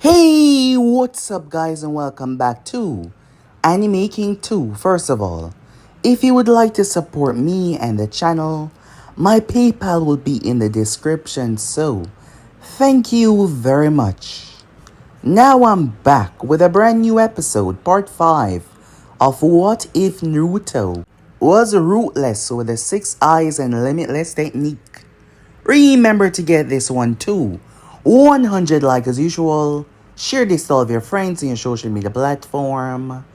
Hey, what's up guys and welcome back to Anime King 2. First of all, if you would like to support me and the channel, my PayPal will be in the description, so thank you very much. Now I'm back with a brand new episode, part 5 of What If Naruto was Rootless with the 6 eyes and Limitless Technique. Remember to get this one too. 100 like as usual. Share this to all of your friends in your social media platform.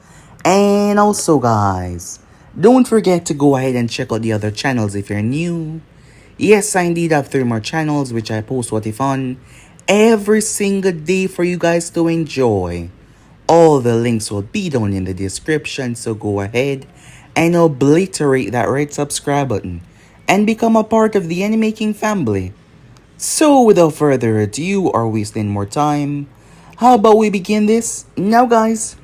And also guys, don't forget to go ahead and check out the other channels if you're new. Yes, I indeed have 3 more channels which I post what if on every single day for you guys to enjoy. All the links will be down in the description, so go ahead and obliterate that red subscribe button and become a part of the Anime King family. So without further ado or wasting more time, how about we begin this now guys?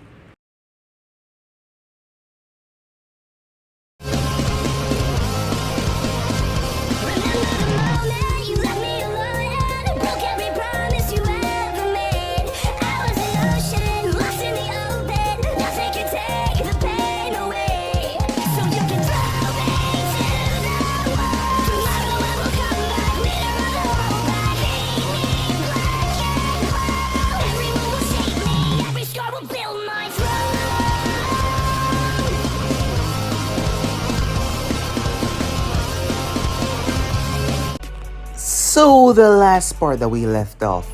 So the last part that we left off,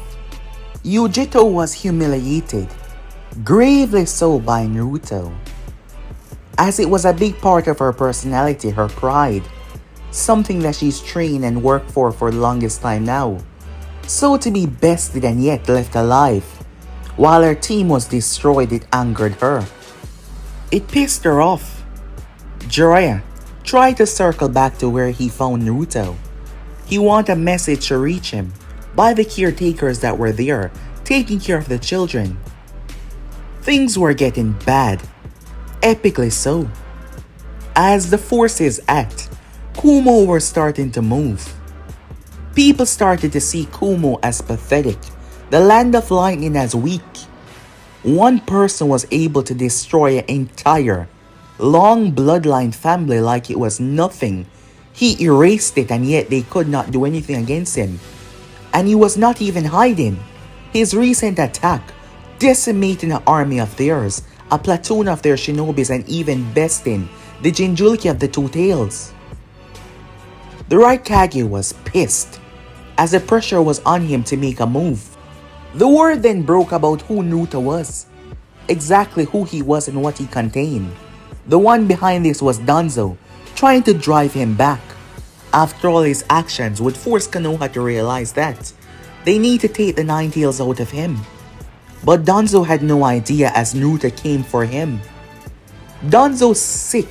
Yujito was humiliated, gravely so by Naruto, as it was a big part of her personality, her pride, something that she's trained and worked for the longest time now. So to be bested and yet left alive, while her team was destroyed, it angered her. It pissed her off. Jiraiya tried to circle back to where he found Naruto. He wanted a message to reach him by the caretakers that were there, taking care of the children. Things were getting bad, epically so. As the forces at Kumo were starting to move, people started to see Kumo as pathetic, the land of lightning as weak. One person was able to destroy an entire, long bloodline family like it was nothing. He erased it and yet they could not do anything against him. And he was not even hiding. His recent attack, decimating an army of theirs, a platoon of their shinobis, and even besting the Jinchuriki of the Two Tails. The Raikage was pissed, as the pressure was on him to make a move. The word then broke about who Naruto was, exactly who he was and what he contained. The one behind this was Danzo, trying to drive him back. After all, his actions would force Konoha to realize that they need to take the Nine Tails out of him. But Danzo had no idea as Naruto came for him. Danzo's sick,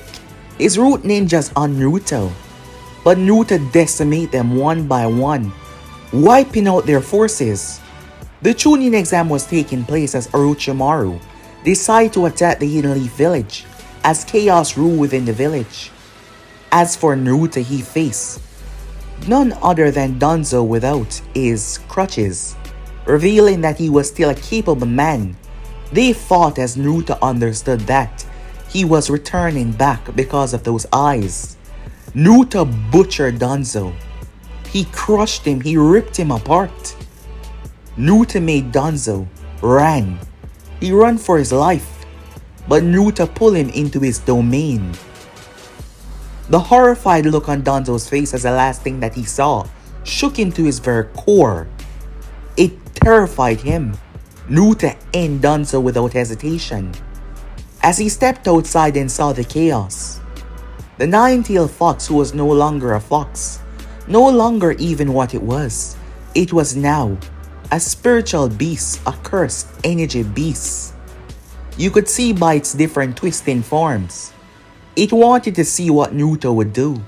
his root ninjas on Naruto, but Naruto decimated them one by one, wiping out their forces. The Chunin exam was taking place as Orochimaru decided to attack the Hidden Leaf village, as chaos ruled within the village. As for Naruto, he faced none other than Danzo without his crutches, revealing that he was still a capable man. They fought as Naruto understood that he was returning back because of those eyes. Naruto butchered Danzo. He crushed him, he ripped him apart. Naruto made Danzo ran. He ran for his life, but Naruto pulled him into his domain. The horrified look on Danzo's face as the last thing that he saw shook him to his very core. It terrified him. Naruto ended Danzo without hesitation. As he stepped outside and saw the chaos, the nine-tailed fox, who was no longer a fox, no longer even what it was now a spiritual beast, a cursed energy beast. You could see by its different twisting forms. It wanted to see what Naruto would do.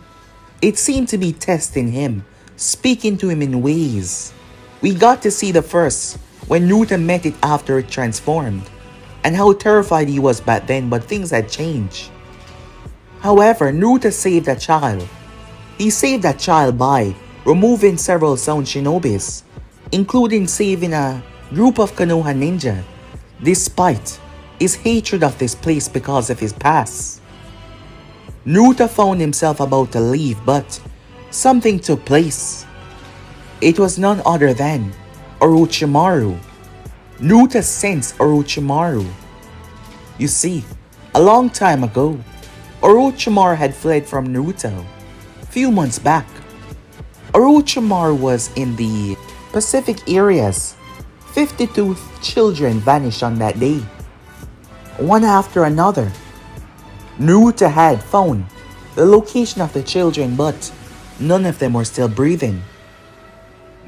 It seemed to be testing him, speaking to him in ways. We got to see the first when Naruto met it after it transformed, and how terrified he was back then, but things had changed. However, Naruto saved a child. He saved that child by removing several sound shinobis, including saving a group of Konoha ninja, despite his hatred of this place because of his past. Naruto found himself about to leave, but something took place. It was none other than Orochimaru. Naruto sensed Orochimaru. You see, a long time ago, Orochimaru had fled from Naruto. Few months back, Orochimaru was in the Pacific areas. 52 children vanished on that day, one after another. Naruto had found the location of the children, but none of them were still breathing.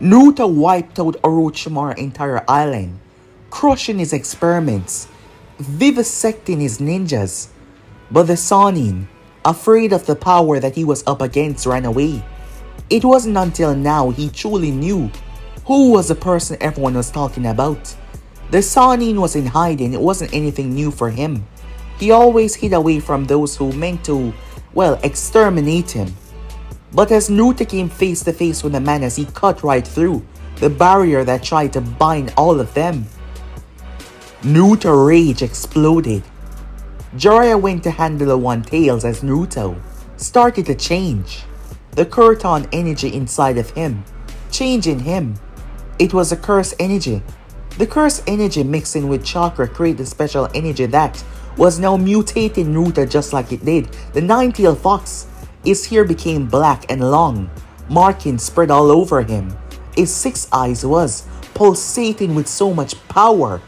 Naruto wiped out Orochimaru's entire island, crushing his experiments, vivisecting his ninjas. But the Sannin, afraid of the power that he was up against, ran away. It wasn't until now he truly knew who was the person everyone was talking about. The Sannin was in hiding. It wasn't anything new for him. He always hid away from those who meant to, exterminate him. But as Naruto came face to face with the man as he cut right through the barrier that tried to bind all of them, Naruto's rage exploded. Jiraiya went to handle the One Tails as Naruto started to change. The Kurton energy inside of him, changing him. It was a cursed energy. The cursed energy mixing with chakra created a special energy that was now mutating Naruto just like it did. The nine-tailed fox. His hair became black and long, markings spread all over him. His 6 eyes was pulsating with so much power.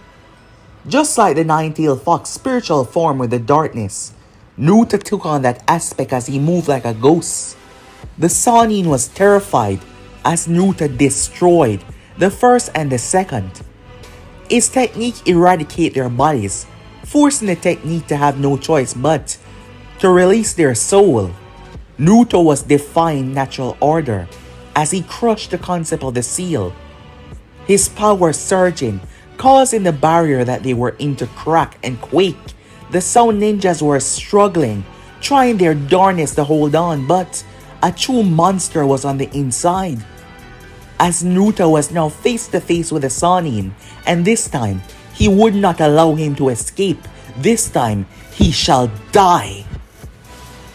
Just like the nine-tailed fox spiritual form with the darkness, Naruto took on that aspect as he moved like a ghost. The Sannin was terrified as Naruto destroyed the first and the second. His technique eradicated their bodies, forcing the technique to have no choice but to release their soul. Naruto was defying natural order as he crushed the concept of the seal. His power surging, causing the barrier that they were in to crack and quake. The Sound Ninjas were struggling, trying their darnest to hold on, but a true monster was on the inside. As Naruto was now face to face with the Sannin, and this time, he would not allow him to escape. This time, he shall die.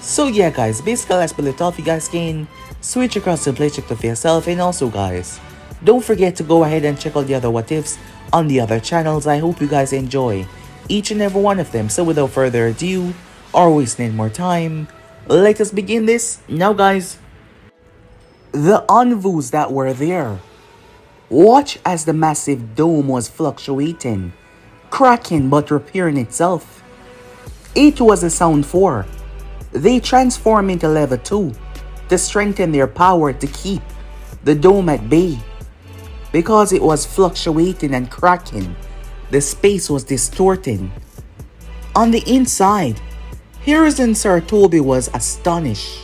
So yeah guys, basically that's been it all. If you guys can switch across to play check for yourself, and also guys, don't forget to go ahead and check out the other what ifs on the other channels. I hope you guys enjoy each and every one of them. So without further ado, or wasting any more time, let us begin this now guys. The envoys that were there. Watch as the massive dome was fluctuating, cracking but repairing itself. It was a Sound 4. They transformed into level 2 to strengthen their power to keep the dome at bay. Because it was fluctuating and cracking, the space was distorting. On the inside, Hiruzen Sarutobi was astonished.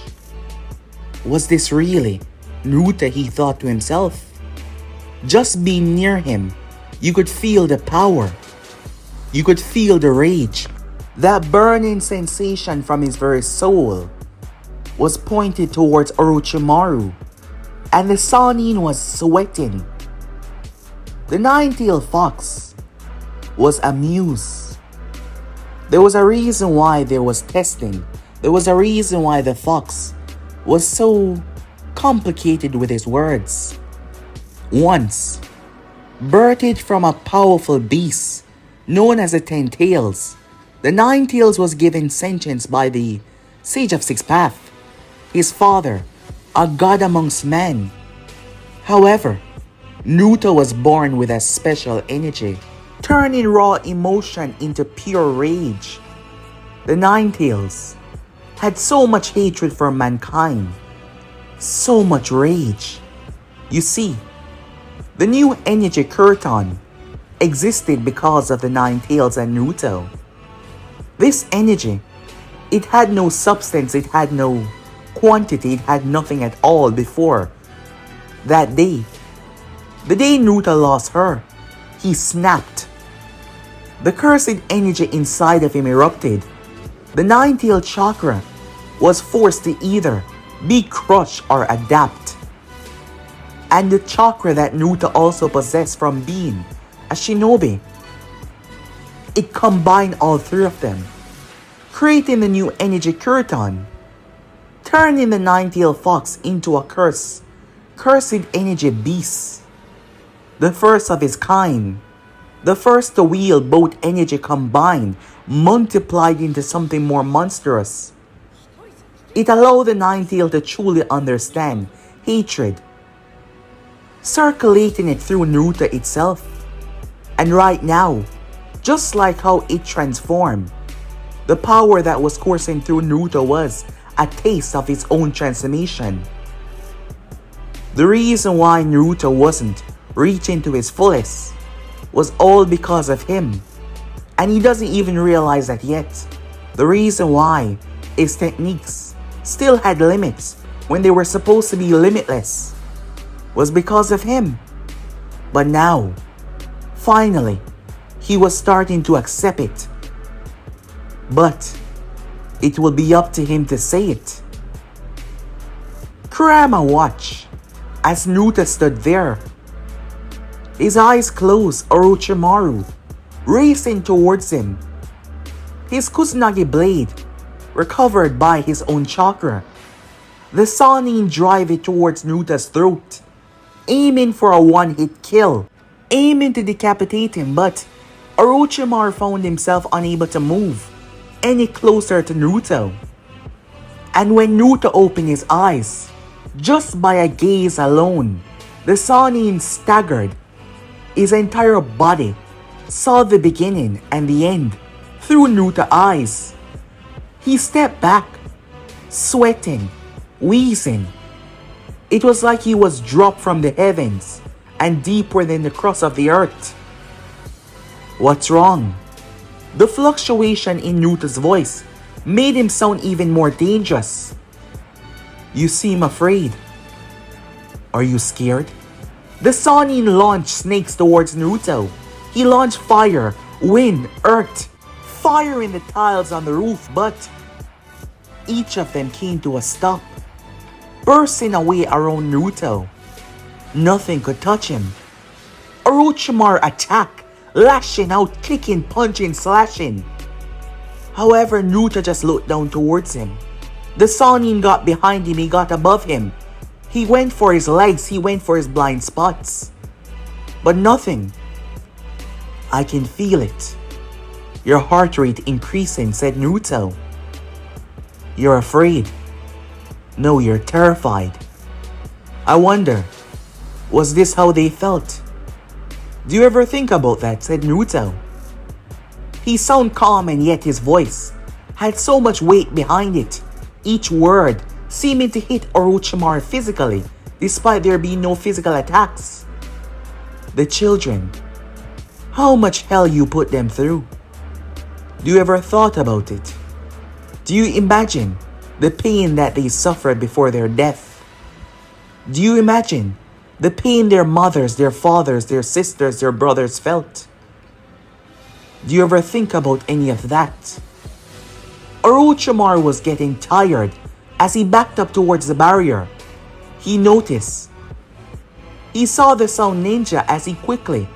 Was this really Naruto, he thought to himself. Just being near him, you could feel the power. You could feel the rage. That burning sensation from his very soul was pointed towards Orochimaru, and the Sannin was sweating. The nine-tailed fox was amused. There was a reason why there was testing. There was a reason why the fox was so complicated with his words. Once, birthed from a powerful beast known as the 10 Tails, the 9 Tails was given sentience by the Sage of Six Paths, his father, a god amongst men. However, Naruto was born with a special energy, turning raw emotion into pure rage. The 9 Tails had so much hatred for mankind, so much rage. You see, the new energy Kurton existed because of the 9 Tails and Naruto. This energy, it had no substance, it had no quantity, it had nothing at all before that day. The day Naruto lost her, he snapped. The cursed energy inside of him erupted. The 9-tailed chakra was forced to either be crushed or adapt. And the chakra that Naruto also possessed from being a shinobi. It combined all three of them, creating the new energy Kuriton, turning the nine-tailed fox into a cursed energy beast. The first of its kind, the first to wield both energy combined, multiplied into something more monstrous. It allowed the nine-tailed to truly understand hatred, circulating it through Naruto itself. And right now, just like how it transformed, the power that was coursing through Naruto was a taste of its own transformation. The reason why Naruto wasn't reaching to his fullest was all because of him, and he doesn't even realize that yet. The reason why his techniques still had limits when they were supposed to be limitless was because of him. But now, finally, he was starting to accept it. But it will be up to him to say it. Kurama watched as Naruto stood there, his eyes closed. Orochimaru racing towards him, his Kusanagi blade recovered by his own chakra. The Sannin drive it towards Naruto's throat, aiming for a one-hit kill, aiming to decapitate him, but Orochimaru found himself unable to move any closer to Naruto. And when Naruto opened his eyes, just by a gaze alone, the Sannin staggered. His entire body saw the beginning and the end through Naruto's eyes. He stepped back, sweating, wheezing. It was like he was dropped from the heavens and deeper than the crust of the earth. What's wrong? The fluctuation in Naruto's voice made him sound even more dangerous. You seem afraid. Are you scared? The Sannin launched snakes towards Naruto. He launched fire, wind, earth, fire in the tiles on the roof, but each of them came to a stop, bursting away around Naruto. Nothing could touch him. Orochimaru attacked, lashing out, kicking, punching, slashing. However, Naruto just looked down towards him. The Sannin got behind him, he got above him. He went for his legs, he went for his blind spots. But nothing. I can feel it. Your heart rate increasing, said Naruto. You're afraid. No, you're terrified. I wonder, was this how they felt? Do you ever think about that, said Naruto. He sounded calm, and yet his voice had so much weight behind it. Each word seeming to hit Orochimaru physically, despite there being no physical attacks. The children, how much hell you put them through. Do you ever thought about it? Do you imagine the pain that they suffered before their death? Do you imagine the pain their mothers, their fathers, their sisters, their brothers felt? Do you ever think about any of that? Orochimaru was getting tired as he backed up towards the barrier. He noticed. He saw the Sound Ninja as he quickly.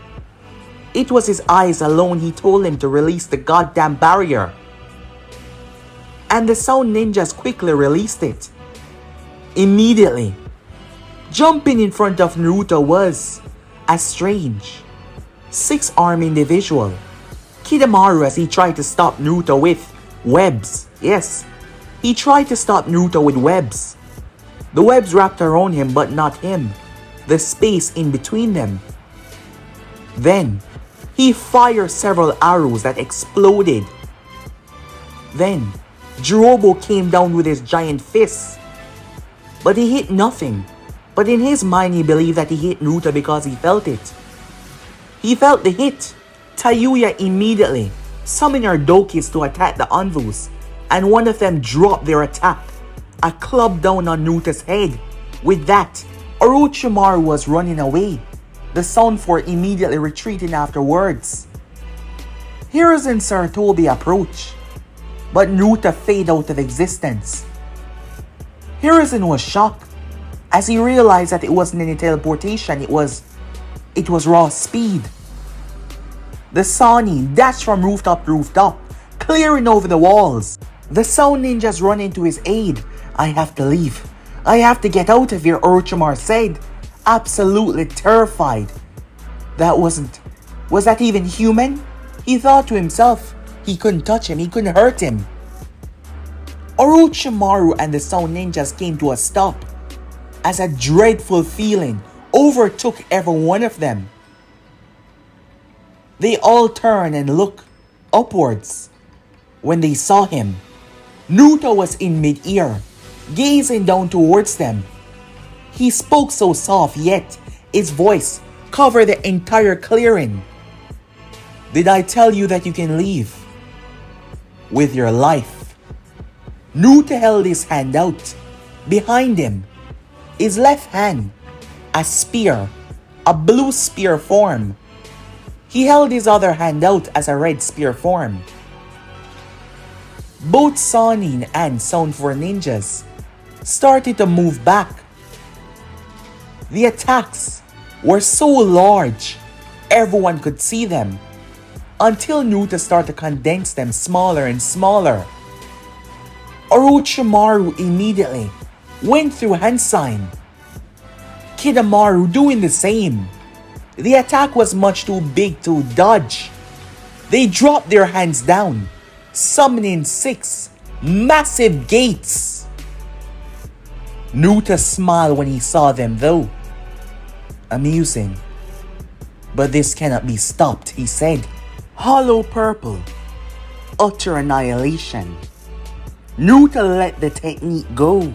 It was his eyes alone, he told him to release the goddamn barrier. And the Sound Ninjas quickly released it. Immediately, jumping in front of Naruto was a strange, six-armed individual. Kidamaru, as he tried to stop Naruto with webs. Yes, he tried to stop Naruto with webs. The webs wrapped around him, but not him. The space in between them. Then, he fired several arrows that exploded. Then, Jirobo came down with his giant fist. But he hit nothing. But in his mind, he believed that he hit Naruto because he felt it. He felt the hit. Tayuya immediately summoned her Dokis to attack the Anvus, and one of them dropped their attack, a club down on Naruto's head. With that, Orochimaru was running away, the Sound Four immediately retreating afterwards. Hiruzen Sarutobi approached, but Naruto faded out of existence. Hiruzen was shocked as he realized that it wasn't any teleportation, it was raw speed. The Sonic dashed from rooftop to rooftop, clearing over the walls. The Sound Ninjas run into his aid. I have to leave. I have to get out of here, Orochimaru said, absolutely terrified. Was that even human? He thought to himself. He couldn't touch him, he couldn't hurt him. Orochimaru and the Sound Ninjas came to a stop as a dreadful feeling overtook every one of them. They all turned and looked upwards when they saw him. Naruto was in mid-air, gazing down towards them. He spoke so soft, yet his voice covered the entire clearing. Did I tell you that you can leave with your life? Naruto held his hand out behind him. His left hand, a spear, a blue spear form. He held his other hand out as a red spear form. Both Sonin and Sound 4 ninjas started to move back. The attacks were so large, everyone could see them, until Naruto started to condense them smaller and smaller. Orochimaru immediately went through hand sign. Kidamaru doing the same. The attack was much too big to dodge. They dropped their hands down, summoning 6 massive gates. Naruto smiled when he saw them though. Amusing. But this cannot be stopped, he said. Hollow purple. Utter annihilation. Naruto let the technique go.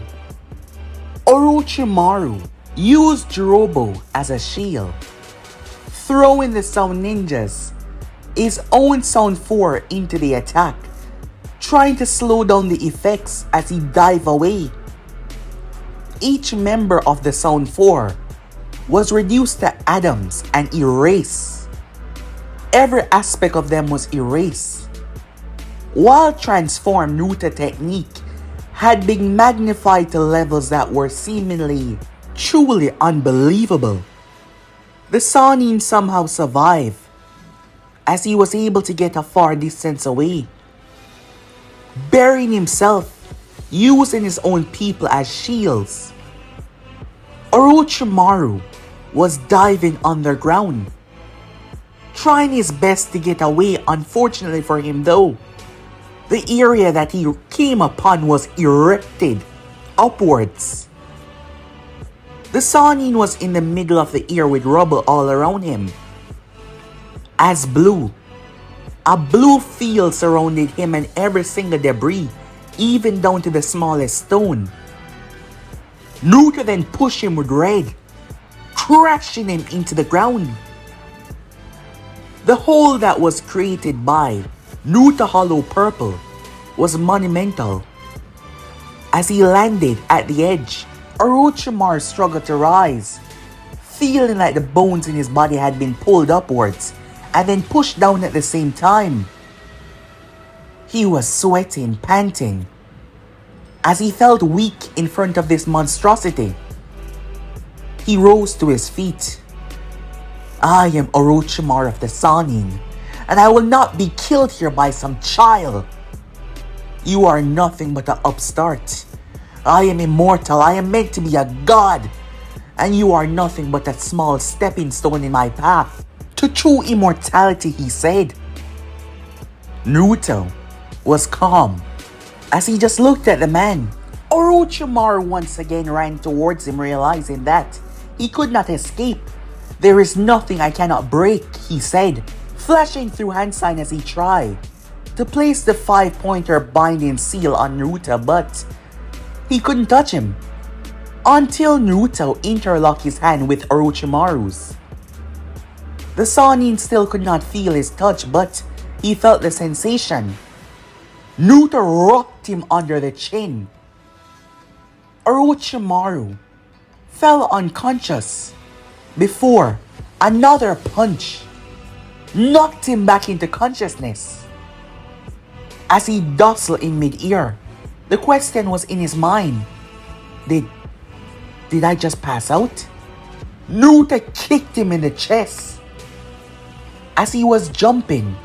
Orochimaru used Jirobo as a shield, throwing the Sound Ninjas, his own Sound 4 into the attack, trying to slow down the effects as he dived away. Each member of the Sound 4 was reduced to atoms and erased. Every aspect of them was erased. While transformed Naruto technique had been magnified to levels that were seemingly truly unbelievable. The Sonin somehow survived, as he was able to get a far distance away, burying himself, using his own people as shields. Orochimaru was diving underground, trying his best to get away. Unfortunately for him though, the area that he came upon was erected upwards. The Sonin was in the middle of the air with rubble all around him. As a blue field surrounded him and every single debris, even down to the smallest stone. Naruto then pushed him with red, crashing him into the ground. The hole that was created by Naruto Hollow Purple was monumental. As he landed at the edge, Orochimaru struggled to rise, feeling like the bones in his body had been pulled upwards and then pushed down at the same time. He was sweating, panting, as he felt weak in front of this monstrosity. He rose to his feet. I am Orochimaru of the Sonin, and I will not be killed here by some child. You are nothing but an upstart. I am immortal, I am meant to be a god, and you are nothing but a small stepping stone in my path to true immortality, he said. Naruto was calm as he just looked at the man. Orochimaru once again ran towards him, realizing that he could not escape. There is nothing I cannot break, he said, flashing through hand sign as he tried to place the 5-pointer binding seal on Naruto, but he couldn't touch him until Naruto interlocked his hand with Orochimaru's. The Sonin still could not feel his touch, but he felt the sensation. Naruto rocked him under the chin. Orochimaru fell unconscious before another punch knocked him back into consciousness. As he jostled in mid-air, the question was in his mind. Did I just pass out? Naruto kicked him in the chest. As he was jumping,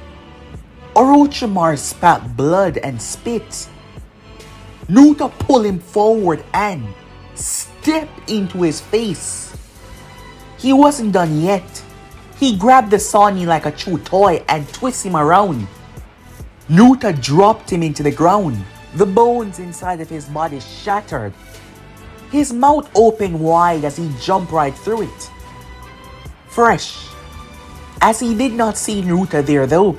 Orochimaru spat blood and spit. Naruto pulled him forward and stepped into his face. He wasn't done yet. He grabbed the Sani like a chew toy and twisted him around. Naruto dropped him into the ground. The bones inside of his body shattered. His mouth opened wide as he jumped right through it. Fresh. As he did not see Naruto there though.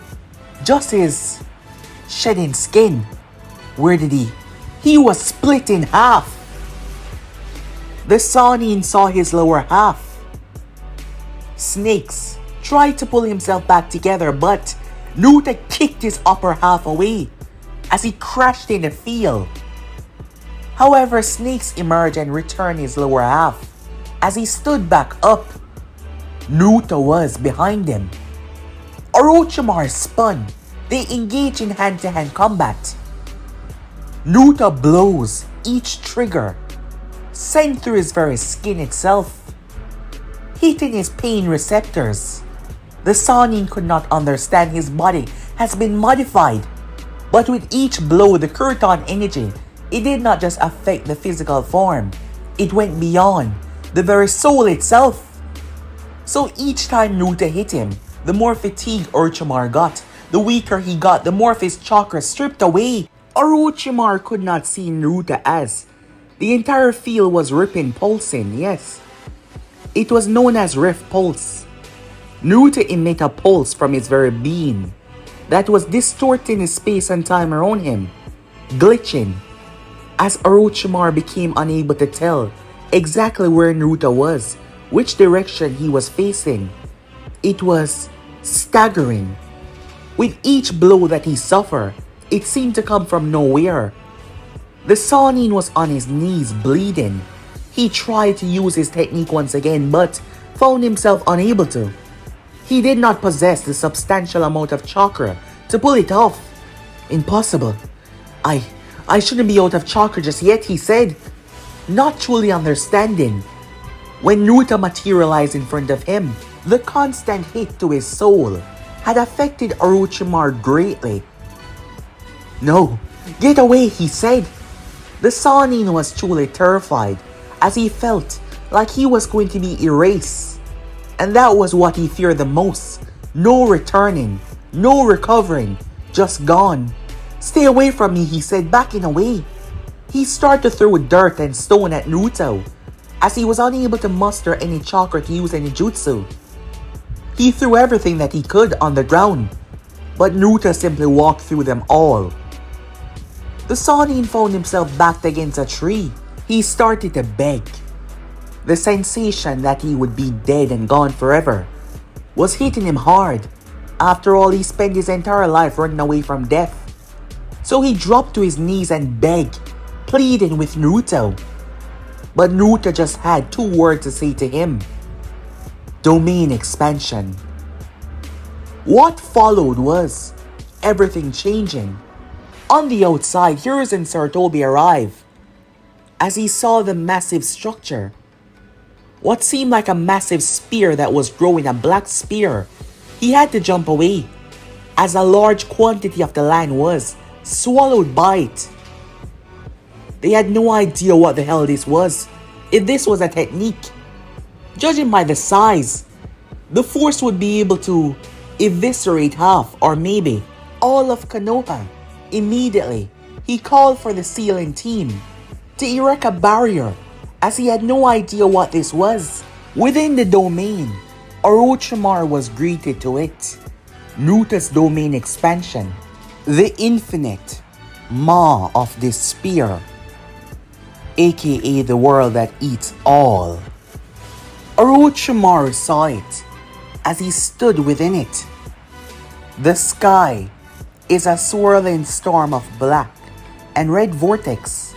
Just his shedding skin. Where did he? He was split in half. The Sanin saw his lower half. Snakes tried to pull himself back together, but Naruto kicked his upper half away as he crashed in the field. However, Snakes emerged and returned his lower half. As he stood back up, Naruto was behind him. Orochimaru spun. They engaged in hand-to-hand combat. Naruto blows, each trigger, sent through his very skin itself, hitting his pain receptors. The Sanin could not understand his body has been modified. But with each blow, the Kurton energy, it did not just affect the physical form. It went beyond the very soul itself. So each time Naruto hit him, the more fatigued Orochimaru got. The weaker he got, the more of his chakra stripped away. Orochimaru could not see Naruto as the entire field was ripping, pulsing, yes. It was known as Rift Pulse. Naruto emitted a pulse from his very being that was distorting his space and time around him, glitching, as Orochimaru became unable to tell exactly where Naruto was, which direction he was facing. It was staggering. With each blow that he suffered, it seemed to come from nowhere. The Sanin was on his knees bleeding. He tried to use his technique once again, but found himself unable to. He did not possess the substantial amount of chakra to pull it off. Impossible. I shouldn't be out of chakra just yet, he said, not truly understanding. When Naruto materialized in front of him, the constant hit to his soul had affected Orochimaru greatly. No, get away, he said. The Sanin was truly terrified as he felt like he was going to be erased. And that was what he feared the most. No returning, no recovering, just gone. Stay away from me, he said, backing away. He started to throw dirt and stone at Naruto as he was unable to muster any chakra to use any jutsu. He threw everything that he could on the ground, but Naruto simply walked through them all. The Sanin found himself backed against a tree. He started to beg. The sensation that he would be dead and gone forever was hitting him hard. After all, he spent his entire life running away from death. So he dropped to his knees and begged, pleading with Naruto. But Naruto just had two words to say to him. Domain expansion. What followed was everything changing. On the outside, Hiruzen Sarutobi arrived. As he saw the massive structure, what seemed like a massive spear that was growing, a black spear, he had to jump away, as a large quantity of the land was swallowed by it. They had no idea what the hell this was, if this was a technique. Judging by the size, the force would be able to eviscerate half or maybe all of Konoha. Immediately, he called for the sealing team to erect a barrier as he had no idea what this was. Within the domain, Orochimaru was greeted to it. Naruto's domain expansion, the infinite maw of this spear, aka the world that eats all. Orochimaru saw it as he stood within it. The sky is a swirling storm of black and red vortex,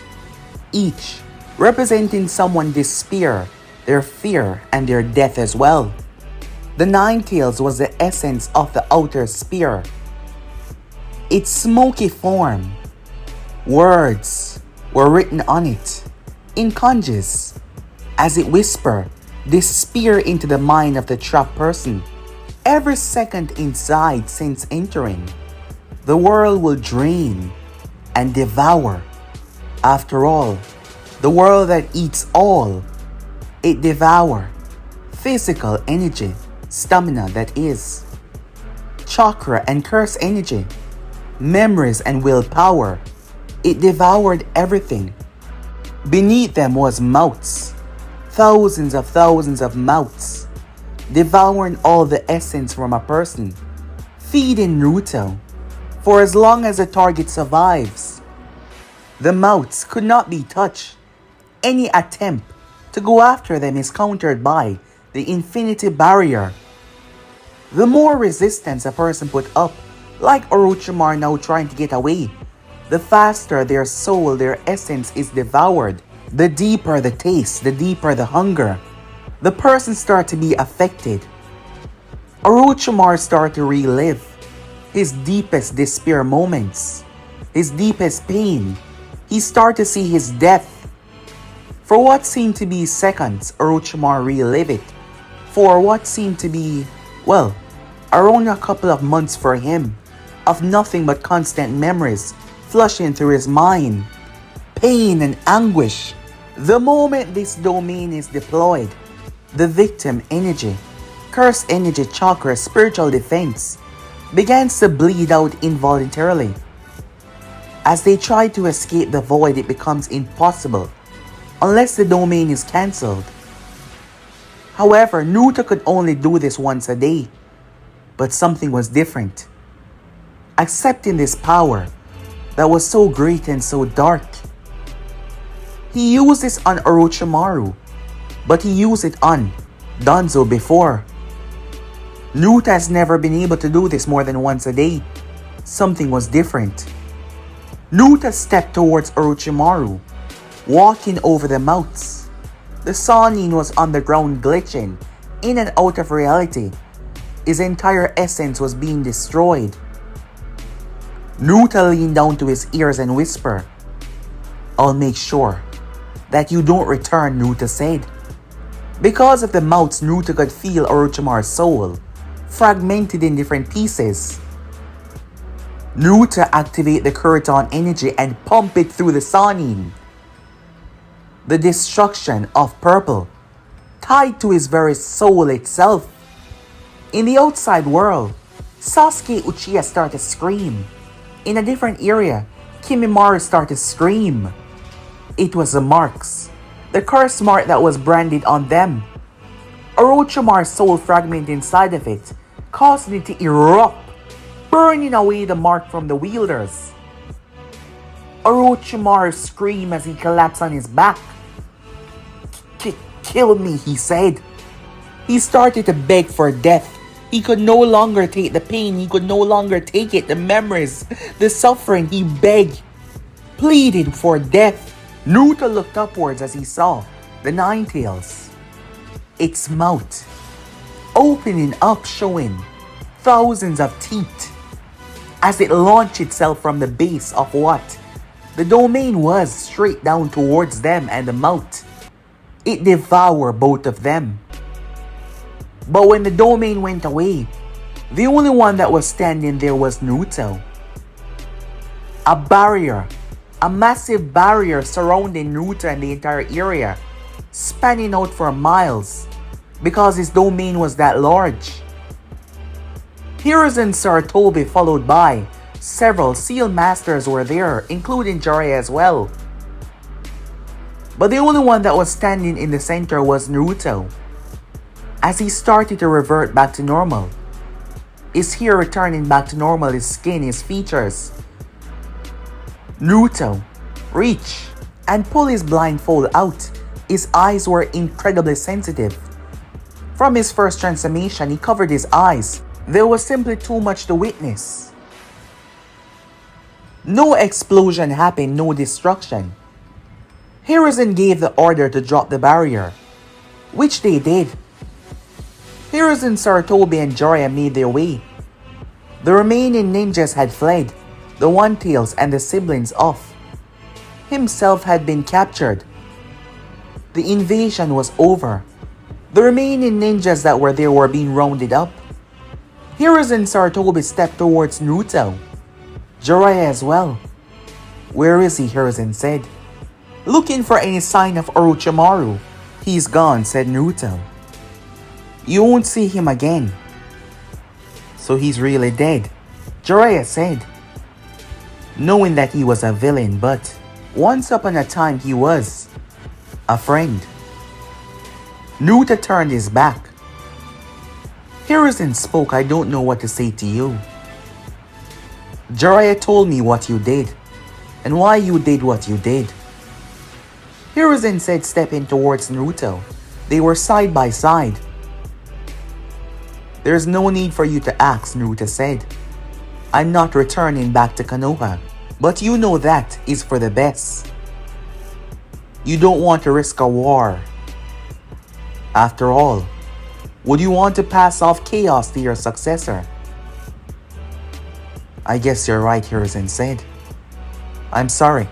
each representing someone despair, their fear, and their death as well. The Nine Tails was the essence of the outer spear. Its smoky form, words were written on it in kanjis as it whispered despair into the mind of the trapped person. every second inside since entering, the world will drain and devour. After all, the world that eats all, it devour. Physical energy, stamina that is, chakra and curse energy, memories and willpower. It devoured everything. Beneath them was mouths, thousands of mouths, devouring all the essence from a person, feeding Naruto. For as long as the target survives, the mouths could not be touched. Any attempt to go after them is countered by the infinity barrier. The more resistance a person put up, like Orochimaru now trying to get away, the faster their soul, their essence is devoured. The deeper the taste, the deeper the hunger, the person starts to be affected. Orochimaru started to relive his deepest despair moments, his deepest pain. He started to see his death. For what seemed to be seconds, Orochimaru relived it. For what seemed to be, well, around a couple of months for him, of nothing but constant memories flushing through his mind, pain and anguish. The moment this domain is deployed, the victim energy, curse energy, chakra, spiritual defense, begins to bleed out involuntarily. As they try to escape the void, it becomes impossible unless the domain is cancelled. However, Naruto could only do this once a day, but something was different. Accepting this power that was so great and so dark, he used this on Orochimaru, but he used it on Danzo before. Naruto has never been able to do this more than once a day. Something was different. Naruto stepped towards Orochimaru, walking over the mouths. The Sannin was on the ground glitching, in and out of reality. His entire essence was being destroyed. Naruto leaned down to his ears and whispered, "I'll make sure that you don't return," Naruto said. Because of the mouths, Naruto could feel Orochimaru's soul, fragmented in different pieces. Naruto activated the Kuriton energy and pump it through the Sannin. The destruction of purple, tied to his very soul itself. In the outside world, Sasuke Uchiha started to scream. In a different area, Kimimaro started to scream. It was the marks, the curse mark that was branded on them. Orochimaru's soul fragment inside of it, causing it to erupt, burning away the mark from the wielders. Orochimaru screamed as he collapsed on his back. "Kill me," he said. He started to beg for death. He could no longer take the pain. He could no longer take it. The memories, the suffering. He begged, pleaded for death. Naruto looked upwards as he saw the Nine Tails, its mouth opening up, showing thousands of teeth as it launched itself from the base of what the domain was, straight down towards them and the mouth. It devoured both of them. But when the domain went away, the only one that was standing there was Naruto. A barrier, a massive barrier surrounding Naruto and the entire area, spanning out for miles, because his domain was that large. Hiruzen Sarutobi, followed by several Seal Masters, were there, including Jiraiya as well. But the only one that was standing in the center was Naruto. As he started to revert back to normal, his hair returning back to normal, his skin, his features, Naruto reached and pulled his blindfold out. His eyes were incredibly sensitive. From his first transformation, he covered his eyes. There was simply too much to witness. No explosion happened, no destruction. Hiruzen gave the order to drop the barrier, which they did. Hiruzen, Sarutobi, and Jiraiya made their way. The remaining ninjas had fled. The One-Tails and the siblings of himself had been captured. The invasion was over. The remaining ninjas that were there were being rounded up. Hiruzen Sarutobi stepped towards Naruto. Jiraiya as well. Where is he? Hiruzen said. Looking for any sign of Orochimaru. He's gone, said Naruto. You won't see him again. So he's really dead, Jiraiya said. Knowing that he was a villain, but once upon a time he was a friend. Naruto turned his back. Hiruzen spoke, I don't know what to say to you. Jiraiya told me what you did, and why you did what you did. Hiruzen said, stepping towards Naruto. They were side by side. There's no need for you to ask, Naruto said. I'm not returning back to Konoha, but you know that is for the best. You don't want to risk a war. After all, would you want to pass off chaos to your successor? I guess you're right, Hiruzen said. I'm sorry.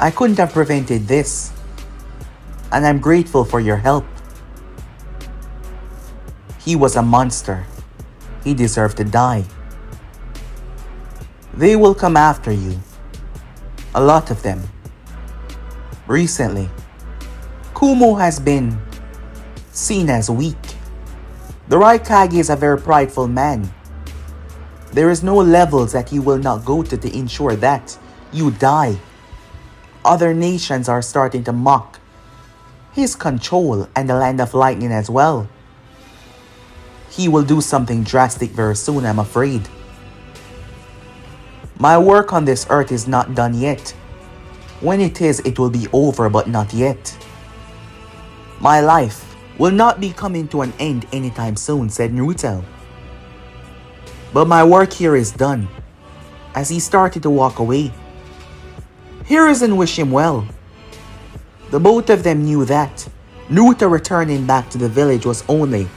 I couldn't have prevented this, and I'm grateful for your help. He was a monster. He deserved to die. They will come after you. A lot of them. Recently, Kumo has been seen as weak. The Raikage is a very prideful man. There is no levels that you will not go to ensure that you die. Other nations are starting to mock his control and the Land of Lightning as well. He will do something drastic very soon, I'm afraid. My work on this earth is not done yet. When it is, it will be over, but not yet. My life will not be coming to an end anytime soon, said Naruto. But my work here is done. As he started to walk away, Hiruzen wished him well. The both of them knew that Naruto returning back to the village was only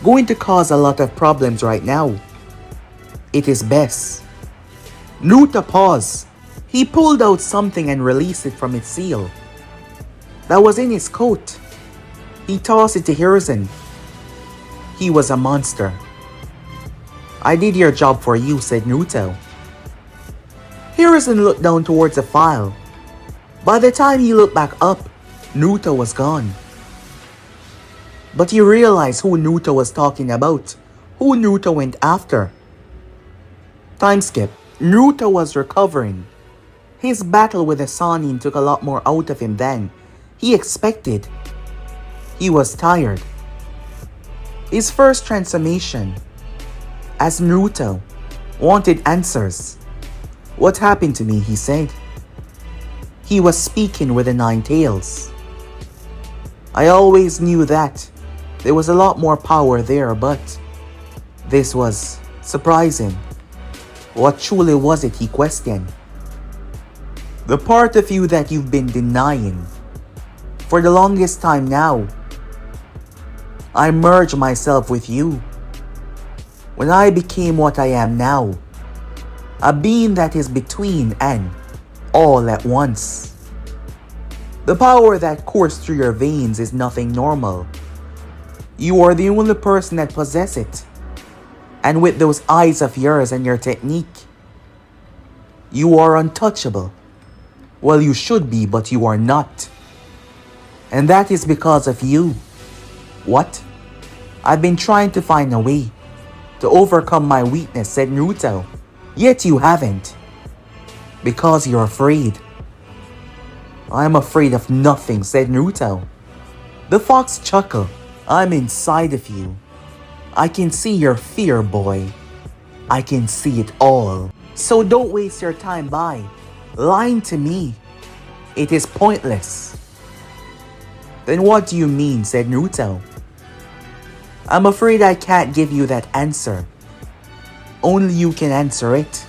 going to cause a lot of problems right now. It is best. Naruto paused. He pulled out something and released it from its seal. That was in his coat. He tossed it to Hiruzen. He was a monster. I did your job for you, said Naruto. Hiruzen looked down towards the file. By the time he looked back up, Naruto was gone. But he realized who Naruto was talking about, who Naruto went after. Time skip. Naruto was recovering. His battle with the Sannin took a lot more out of him than he expected. He was tired. His first transformation, as Naruto, wanted answers. What happened to me, he said. He was speaking with the Nine Tails. I always knew that there was a lot more power there, but this was surprising. What truly was it, he questioned. The part of you that you've been denying for the longest time now. I merged myself with you. When I became what I am now, a being that is between and all at once. The power that coursed through your veins is nothing normal. You are the only person that possesses it. And with those eyes of yours and your technique, you are untouchable. Well, you should be, but you are not. And that is because of you. What? I've been trying to find a way to overcome my weakness, said Naruto. Yet you haven't. Because you're afraid. I'm afraid of nothing, said Naruto. The fox chuckled. I'm inside of you. I can see your fear, boy. I can see it all. So don't waste your time by lying to me. It is pointless. Then what do you mean, said Naruto. I'm afraid I can't give you that answer. Only you can answer it.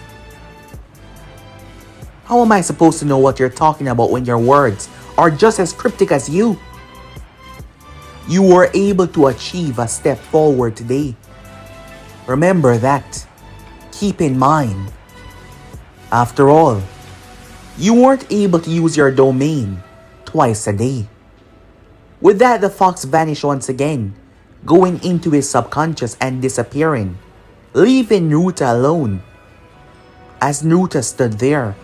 How am I supposed to know what you're talking about when your words are just as cryptic as you? You were able to achieve a step forward today. Remember that. Keep in mind. After all, you weren't able to use your domain twice a day. With that, the fox vanished once again, going into his subconscious and disappearing leaving Naruto alone. As Naruto stood there,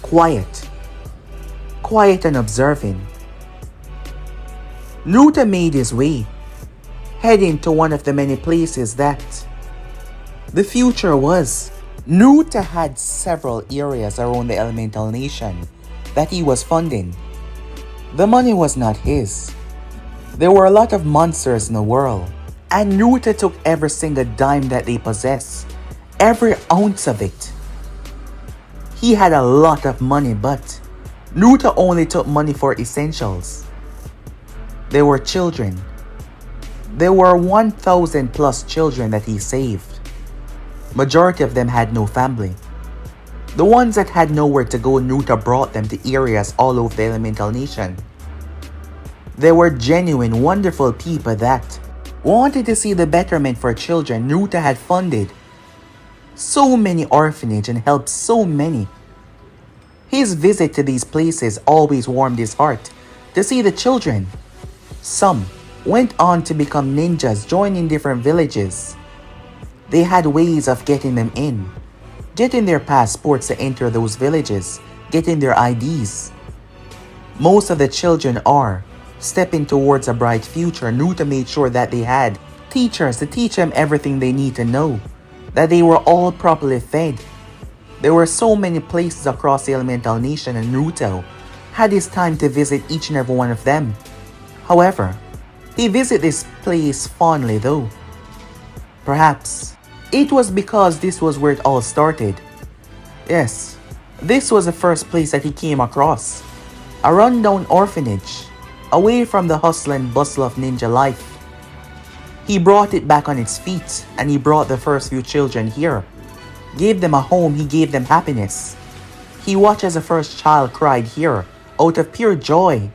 quiet and observing, Naruto made his way, heading to one of the many places that the future was. Naruto had several areas around the elemental nation that he was funding. The money was not his. There were a lot of monsters in the world, and Naruto took every single dime that they possessed, every ounce of it. He had a lot of money, but Naruto only took money for essentials. There were children. There were 1,000 plus children that he saved. Majority of them had no family. The ones that had nowhere to go, Naruto brought them to areas all over the elemental nation. They were genuine, wonderful people that wanted to see the betterment for children. Naruto had funded so many orphanages and helped so many. His visit to these places always warmed his heart to see the children. Some went on to become ninjas, joining different villages. They had ways of getting them in, getting their passports to enter those villages, getting their IDs. Most of the children are stepping towards a bright future. Naruto made sure that they had teachers to teach them everything they need to know, that they were all properly fed. There were so many places across the elemental nation, and Naruto had his time to visit each and every one of them. However, he visited this place fondly though. Perhaps it was because this was where it all started. Yes, this was the first place that he came across. A rundown orphanage, away from the hustle and bustle of ninja life. He brought it back on its feet, and he brought the first few children here. Gave them a home, he gave them happiness. He watched as the first child cried here, out of pure joy.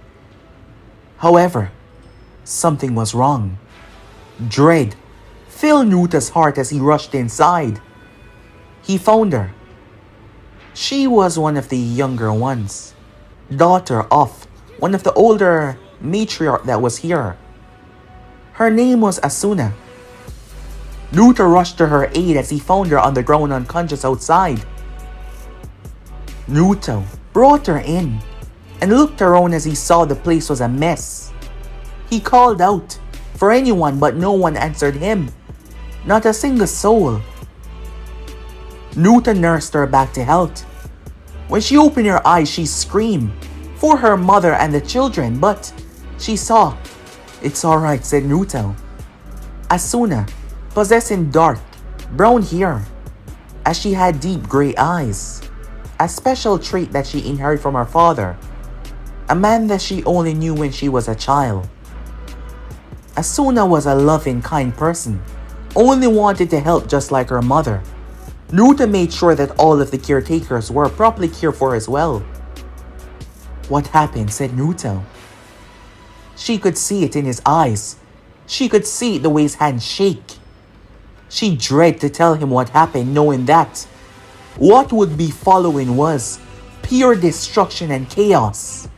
However, something was wrong. Dread filled Naruto's heart as he rushed inside. He found her. She was one of the younger ones, daughter of one of the older matriarch that was here. Her name was Asuna. Naruto rushed to her aid as he found her on the ground unconscious outside. Naruto brought her in and looked around as he saw the place was a mess. He called out for anyone, but no one answered him. Not a single soul. Naruto nursed her back to health. When she opened her eyes, she screamed for her mother and the children, but she saw. "It's alright," said Naruto. Asuna, possessing dark brown hair, as she had deep gray eyes, a special trait that she inherited from her father, a man that she only knew when she was a child. Asuna was a loving, kind person, only wanted to help just like her mother. Naruto made sure that all of the caretakers were properly cared for as well. "What happened?" said Naruto. She could see it in his eyes. She could see the way his hands shake. She dreaded to tell him what happened, knowing that what would be following was pure destruction and chaos.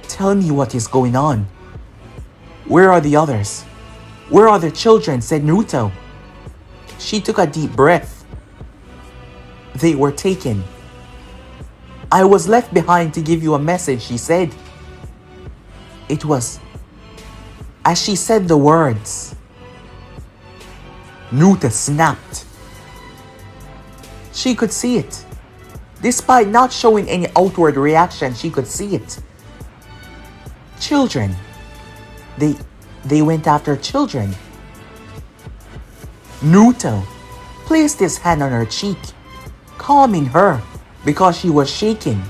"Tell me what is going on. Where are the others? Where are the children?" said Naruto. She took a deep breath. "They were taken. I was left behind to give you a message," she said. It was as she said the words, Naruto snapped. She could see it. Despite not showing any outward reaction, she could see it. Children. They went after children. Naruto placed his hand on her cheek, calming her because she was shaking.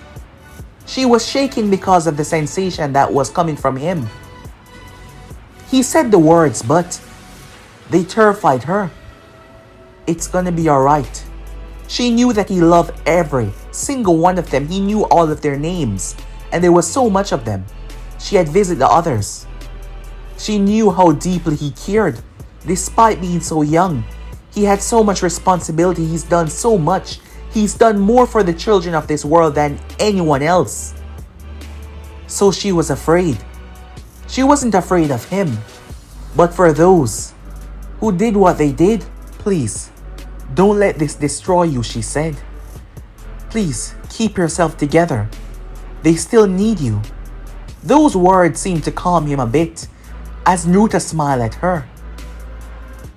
She was shaking because of the sensation that was coming from him. He said the words, but they terrified her. "It's gonna be alright." She knew that he loved every single one of them. He knew all of their names, and there was so much of them. She had visited the others. She knew how deeply he cared. Despite being so young, he had so much responsibility. He's done so much. He's done more for the children of this world than anyone else. So she was afraid. She wasn't afraid of him, but for those who did what they did, Please, don't let this destroy you, she said. Please, keep yourself together. They still need you. Those words seemed to calm him a bit as Naruto smiled at her.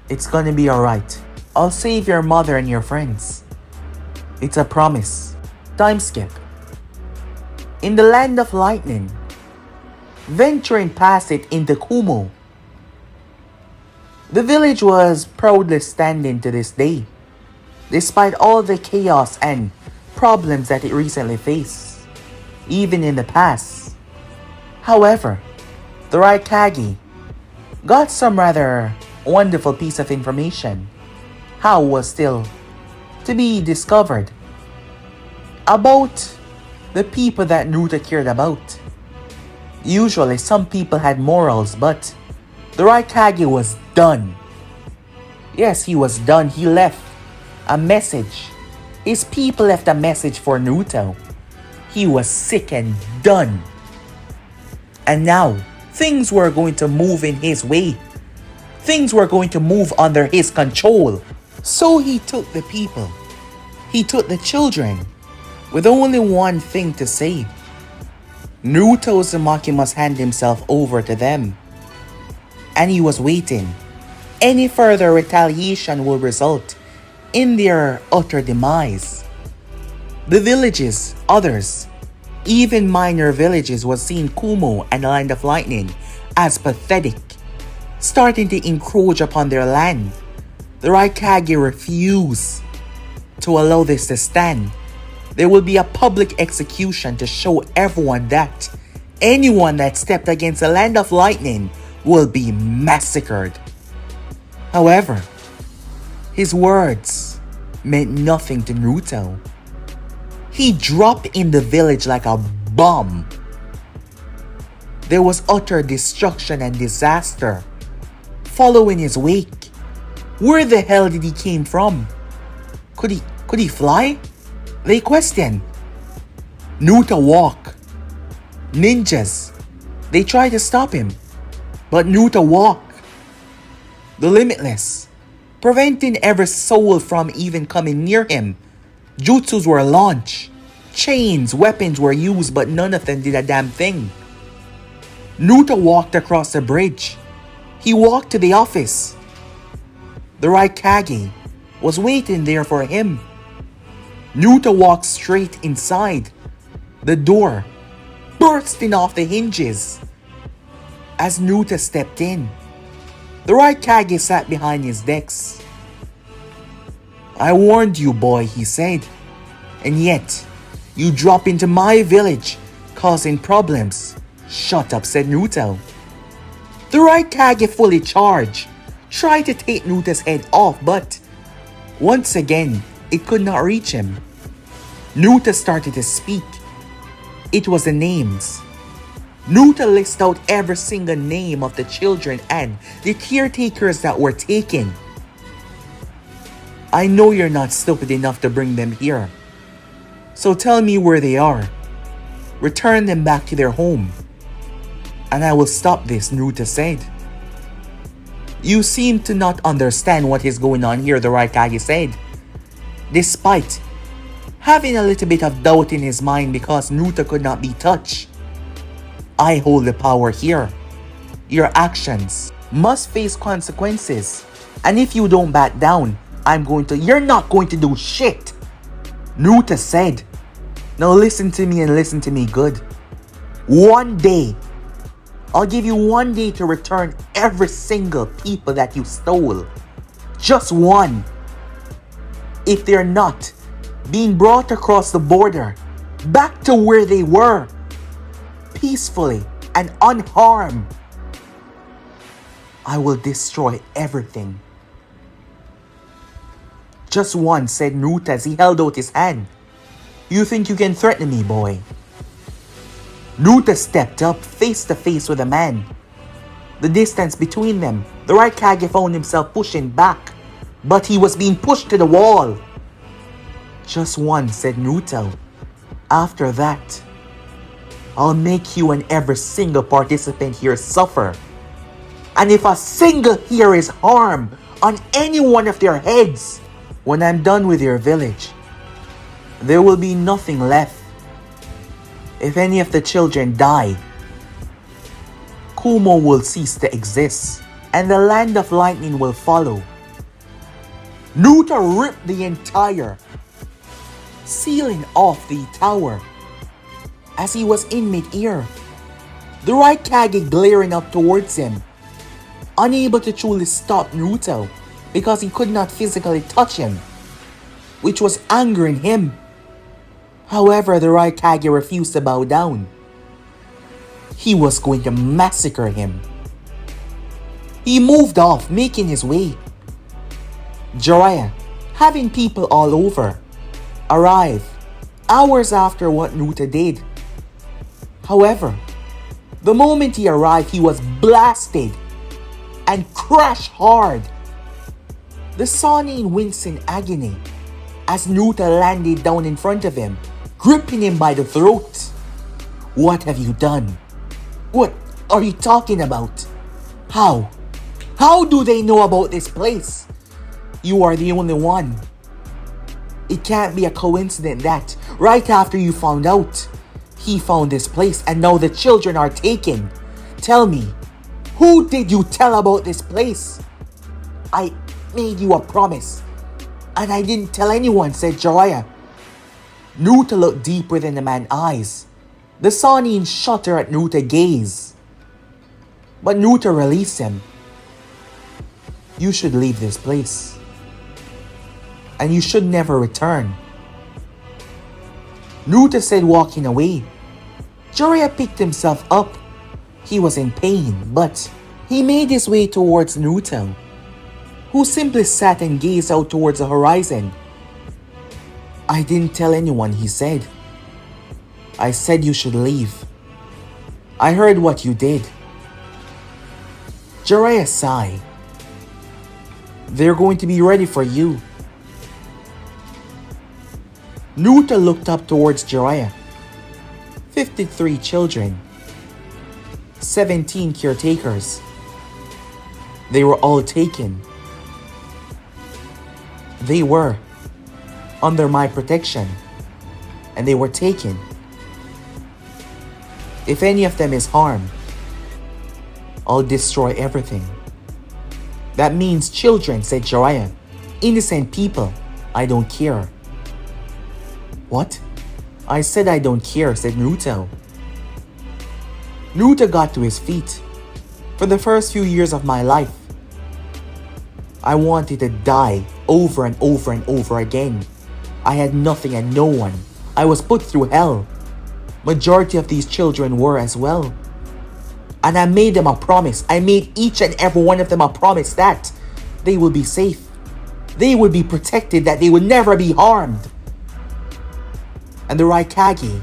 It's gonna be alright. I'll save your mother and your friends. It's a promise. Time skip. In the land of lightning, venturing past it into Kumo, the village was proudly standing to this day, despite all the chaos and problems that it recently faced, even in the past. However, the Raikage got some rather wonderful piece of information. How was still to be discovered about the people that Naruto cared about. Usually some people had morals, but the Raikage was done. Yes, he was done. He left a message. His people left a message for Naruto. He was sick and done. And now, things were going to move in his way. Things were going to move under his control. So he took the people. He took the children with only one thing to say. Naruto Uzumaki must hand himself over to them. And he was waiting. Any further retaliation will result in their utter demise. The villages, others, even minor villages was seeing Kumo and the Land of Lightning as pathetic, starting to encroach upon their land. The Raikage refused to allow this to stand. There will be a public execution to show everyone that anyone that stepped against the Land of Lightning will be massacred. However, his words meant nothing to Naruto. He dropped in the village like a bomb. There was utter destruction and disaster following his wake. Where the hell did he came from? Could he fly? They questioned. Naruto walk. Ninjas. They tried to stop him, but Naruto walk. The Limitless, preventing every soul from even coming near him. Jutsus were launched. Chains, weapons were used, but none of them did a damn thing. Naruto walked across the bridge. He walked to the office. The Raikage was waiting there for him. Naruto walked straight inside. The door bursting off the hinges. As Naruto stepped in, the Raikage sat behind his desk. I warned you, boy, he said. And yet, you drop into my village, causing problems. Shut up, said Naruto. The Raikage fully charged, tried to take Naruto's head off, but once again, it could not reach him. Naruto started to speak. It was the names. Naruto listed out every single name of the children and the caretakers that were taken. I know you're not stupid enough to bring them here. So tell me where they are. Return them back to their home. And I will stop this, Naruto said. You seem to not understand what is going on here, the Raikage said. Despite having a little bit of doubt in his mind because Naruto could not be touched. I hold the power here. Your actions must face consequences. And if you don't back down, you're not going to do shit. Naruto said. Now listen to me and listen to me good. One day, I'll give you 1 day to return every single people that you stole. Just one. If they're not being brought across the border, back to where they were, peacefully and unharmed, I will destroy everything. Just one, said Naruto as he held out his hand. You think you can threaten me, boy? Naruto stepped up face to face with a man. The distance between them, the Raikage found himself pushing back, but he was being pushed to the wall. Just one, said Naruto. After that, I'll make you and every single participant here suffer. And if a single here is harmed, on any one of their heads. When I'm done with your village, there will be nothing left. If any of the children die, Kumo will cease to exist, and the land of lightning will follow. Naruto ripped the entire ceiling off the tower as he was in mid-air. The Raikage glaring up towards him, unable to truly stop Naruto because he could not physically touch him, which was angering him. However, the Raikage refused to bow down. He was going to massacre him. He moved off, making his way. Jiraiya, having people all over, arrived hours after what Naruto did. However, the moment he arrived, he was blasted and crashed hard. The Sannin winced in agony as Naruto landed down in front of him, gripping him by the throat. What have you done? What are you talking about? How? How do they know about this place? You are the only one. It can't be a coincidence that right after you found out, he found this place and now the children are taken. Tell me, who did you tell about this place? I made you a promise, and I didn't tell anyone, said Jiraiya. Naruto looked deep within the man's eyes. The Sannin shuddered at Naruto's gaze, but Naruto released him. You should leave this place, and you should never return, Naruto said, walking away. Jiraiya picked himself up. He was in pain, but he made his way towards Naruto, who simply sat and gazed out towards the horizon. I didn't tell anyone, he said. I said you should leave. I heard what you did. Jiraiya sighed. They're going to be ready for you. Naruto looked up towards Jiraiya. 53 children. 17 caretakers. They were all taken. They were under my protection, and they were taken. If any of them is harmed, I'll destroy everything. That means children, said Jiraiya. Innocent people. I don't care. What? I said I don't care, said Naruto. Naruto got to his feet. For the first few years of my life, I wanted to die over and over and over again. I had nothing and no one. I was put through hell. Majority of these children were as well. And I made them a promise. I made each and every one of them a promise that they will be safe. They would be protected, that they would never be harmed. And the Raikage,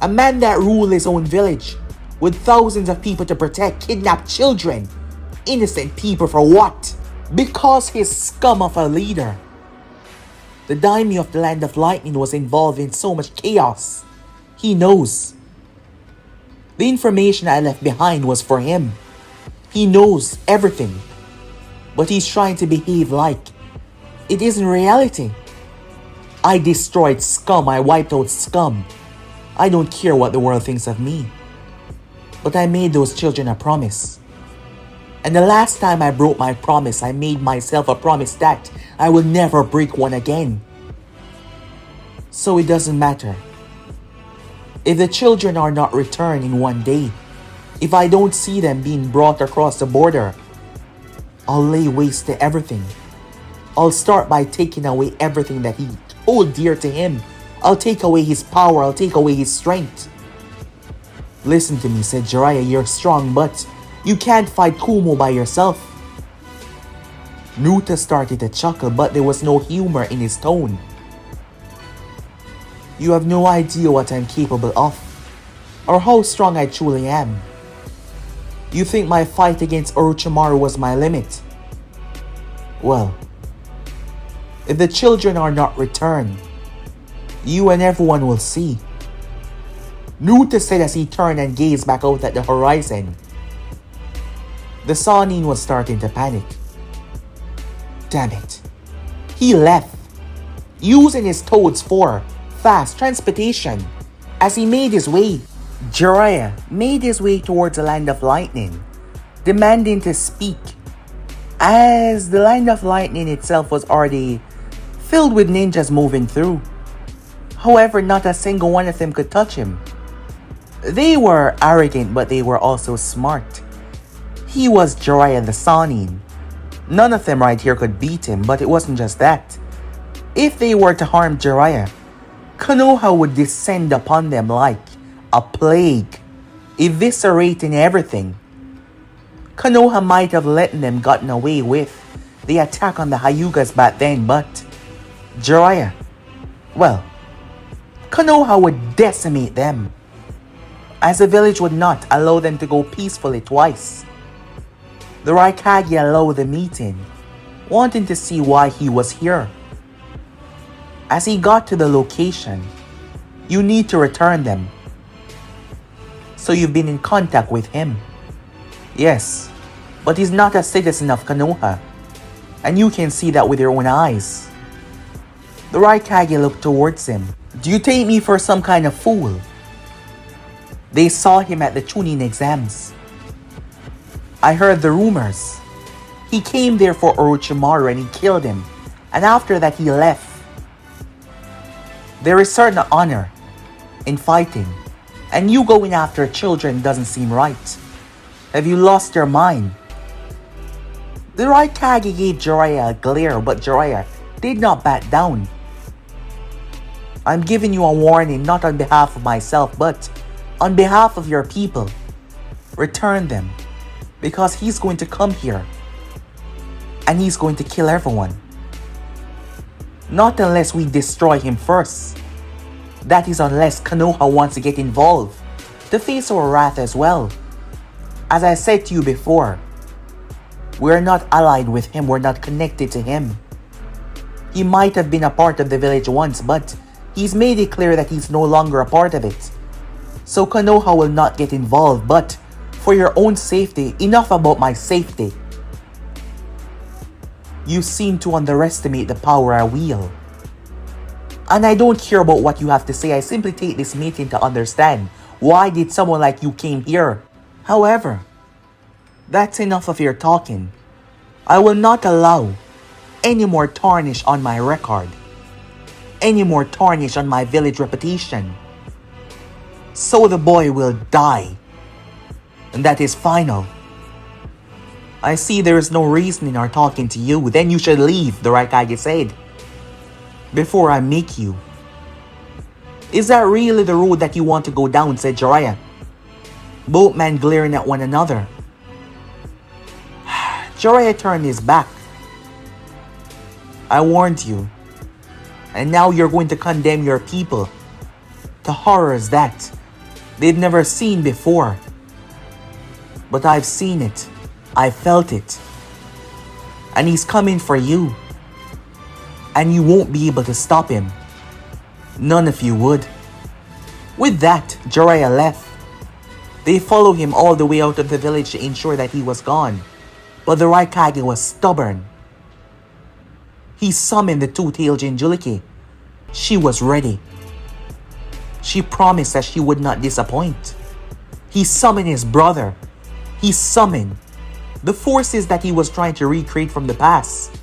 a man that ruled his own village with thousands of people to protect, kidnapped children, innocent people for what? Because he's scum of a leader. The daimyo of the land of lightning was involved in so much chaos. He knows. The information I left behind was for him. He knows everything. But he's trying to behave like it isn't reality. I destroyed scum. I wiped out scum. I don't care what the world thinks of me. But I made those children a promise. And the last time I broke my promise, I made myself a promise that I will never break one again. So it doesn't matter. If the children are not returned in one day, if I don't see them being brought across the border, I'll lay waste to everything. I'll start by taking away everything that he hold dear to him. I'll take away his power. I'll take away his strength. Listen to me, said Jiraiya. You're strong, but you can't fight Kumo by yourself. Naruto started to chuckle, but there was no humor in his tone. You have no idea what I'm capable of, or how strong I truly am. You think my fight against Orochimaru was my limit? Well, if the children are not returned, you and everyone will see. Naruto said as he turned and gazed back out at the horizon. The Sannin was starting to panic. Damn it. He left, using his toads for fast transportation. As he made his way, Jiraiya made his way towards the Land of Lightning, demanding to speak, as the Land of Lightning itself was already filled with ninjas moving through. However, not a single one of them could touch him. They were arrogant, but they were also smart. He was Jiraiya the Sannin. None of them right here could beat him, but it wasn't just that. If they were to harm Jiraiya, Konoha would descend upon them like a plague, eviscerating everything. Konoha might have let them gotten away with the attack on the Hyugas back then, but Jiraiya, well, Konoha would decimate them, as the village would not allow them to go peacefully twice. The Raikage allowed the meeting, wanting to see why he was here. As he got to the location, you need to return them. So you've been in contact with him. Yes, but he's not a citizen of Konoha, and you can see that with your own eyes. The Raikage looked towards him. Do you take me for some kind of fool? They saw him at the Chunin exams. I heard the rumors. He came there for Orochimaru and he killed him, and after that he left. There is certain honor in fighting, and you going after children doesn't seem right. Have you lost your mind? The Raikage gave Jiraiya a glare, but Jiraiya did not back down. I'm giving you a warning, not on behalf of myself, but on behalf of your people. Return them, because he's going to come here, and he's going to kill everyone. Not unless we destroy him first. That is unless Konoha wants to get involved, to face our wrath as well. As I said to you before, we're not allied with him, we're not connected to him. He might have been a part of the village once, but he's made it clear that he's no longer a part of it. So Konoha will not get involved, but for your own safety, enough about my safety. You seem to underestimate the power I wield. And I don't care about what you have to say, I simply take this meeting to understand why did someone like you came here. However, that's enough of your talking. I will not allow any more tarnish on my record, any more tarnish on my village reputation. So the boy will die, and that is final. I see there is no reason in our talking to you, then you should leave, the Raikage said, before I make you. Is that really the road that you want to go down, said Jiraiya, both men glaring at one another. Jiraiya turned his back. I warned you, and now you're going to condemn your people to horrors that they've never seen before. But I've seen it, I felt it, and he's coming for you, and you won't be able to stop him. None of you would. With that, Jiraiya left. They followed him all the way out of the village to ensure that he was gone, but the Raikage was stubborn. He summoned the two-tailed Jinchuriki. She was ready. She promised that she would not disappoint. He summoned his brother. He summoned the forces that he was trying to recreate from the past.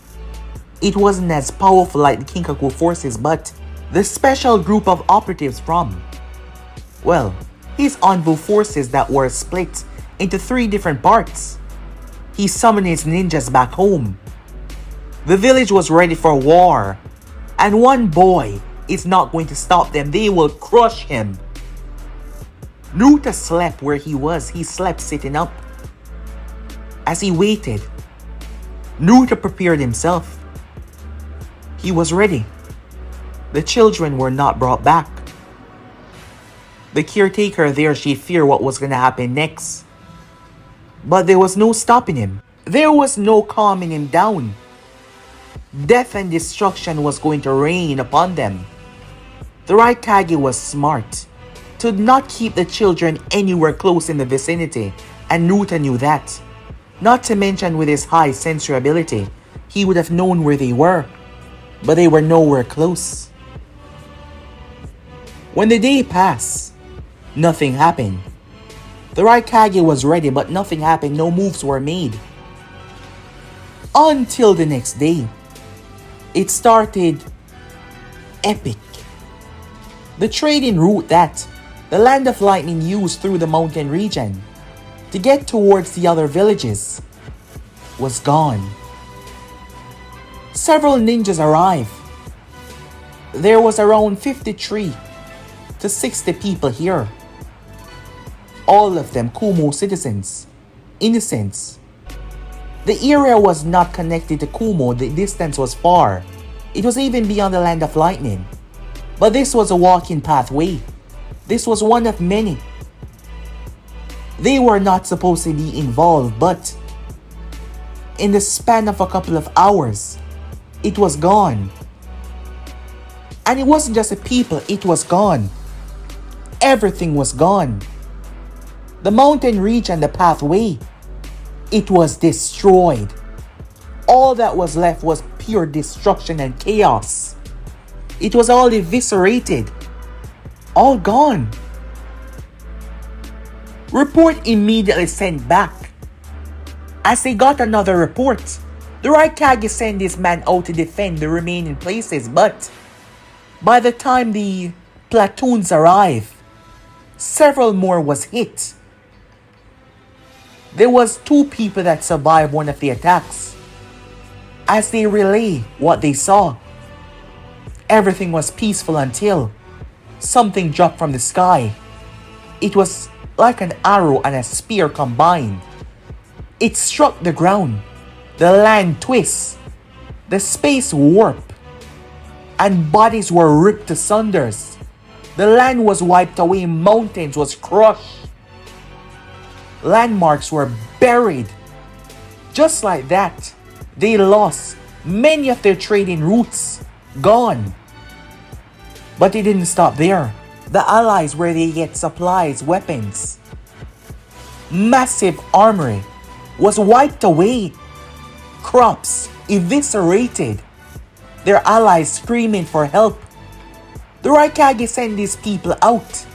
It wasn't as powerful like the Kinkaku forces, but the special group of operatives from, well, his Anbu forces that were split into 3 different parts. He summoned his ninjas back home. The village was ready for war, and one boy is not going to stop them. They will crush him. Naruto slept where he was. He slept sitting up. As he waited, Naruto prepared himself. He was ready. The children were not brought back. The caretaker there, she feared what was going to happen next. But there was no stopping him. There was no calming him down. Death and destruction was going to rain upon them. The Raikage was smart to not keep the children anywhere close in the vicinity, and Naruto knew that. Not to mention with his high sensory ability, he would have known where they were, but they were nowhere close. When the day passed, nothing happened. The Raikage was ready, but nothing happened, no moves were made. Until the next day, it started epic. The trading route that the Land of Lightning used through the mountain region to get towards the other villages was gone. Several ninjas arrived. There was around 53 to 60 people here. All of them Kumo citizens, innocents. The area was not connected to Kumo, the distance was far. It was even beyond the Land of Lightning. But this was a walking pathway. This was one of many. They were not supposed to be involved, but in the span of a couple of hours, it was gone. And it wasn't just the people, it was gone. Everything was gone. The mountain region, the pathway, it was destroyed. All that was left was pure destruction and chaos. It was all eviscerated. All gone. Report immediately sent back. As they got another report, the Raikage sent his man out to defend the remaining places, but by the time the platoons arrived, several more was hit. There was 2 people that survived one of the attacks. As they relay what they saw, everything was peaceful until something dropped from the sky. It was like an arrow and a spear combined. It struck the ground. The land twists. The space warped. And bodies were ripped to sunders. The land was wiped away. Mountains was crushed. Landmarks were buried. Just like that, they lost many of their trading routes. Gone. But it didn't stop there. The allies, where they get supplies, weapons, massive armory, was wiped away. Crops eviscerated. Their allies screaming for help. The Raikage sent these people out.